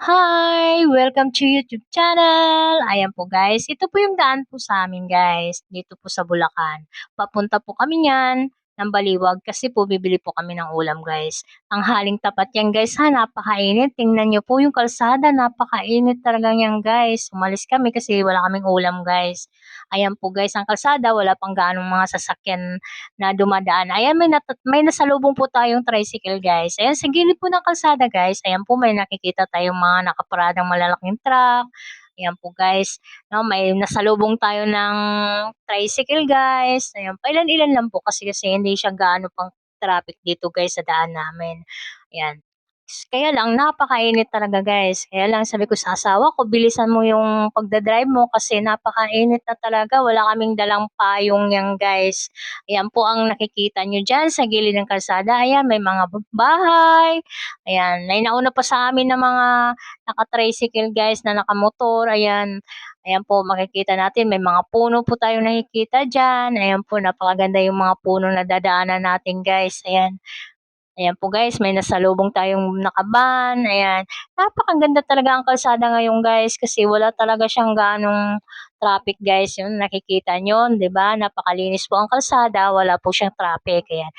Hi! Welcome to YouTube channel. Ayan po guys, ito po yung daan po sa amin guys, dito po sa Bulacan. Papunta po kami niyan ng Baliwag kasi po bibili po kami ng ulam guys. Ang haling tapat yan guys ha, napakainit. Tingnan nyo po yung kalsada, napakainit talaga yan guys. Umalis kami kasi wala kaming ulam guys. Ayan po guys, ang kalsada, wala pang gaanong mga sasakyan na dumadaan. Ayan, may nasalubong po tayong tricycle guys. Ayan, sa gilid po ng kalsada guys, ayan po may nakikita tayong mga nakaparadang malalaking truck. Ayan po guys, no, may nasalubong tayo ng tricycle guys. Ayan, pailan-ilan lang po kasi hindi siya gaano pang traffic dito guys sa daan namin. Ayan. Kaya lang napakainit talaga guys. Kaya lang sabi ko sa asawa ko, bilisan mo yung pagda-drive mo kasi napakainit na talaga. Wala kaming dalang payong yan guys. Ayan po ang nakikita nyo dyan sa gilid ng kalsada. Ayan, may mga bahay. Ayan, may nauna pa sa amin na mga naka-tricycle guys na nakamotor. Ayan, ayan po makikita natin may mga puno po tayong nakikita dyan. Ayan po, napakaganda yung mga puno na dadaanan natin guys. Ayan. Ayan po guys, may nasalubong tayong nakaban, ayan. Napakaganda talaga ang kalsada ngayon guys kasi wala talaga siyang ganong traffic guys. Yun, nakikita nyo, di ba? Napakalinis po ang kalsada, wala po siyang traffic. Ayan.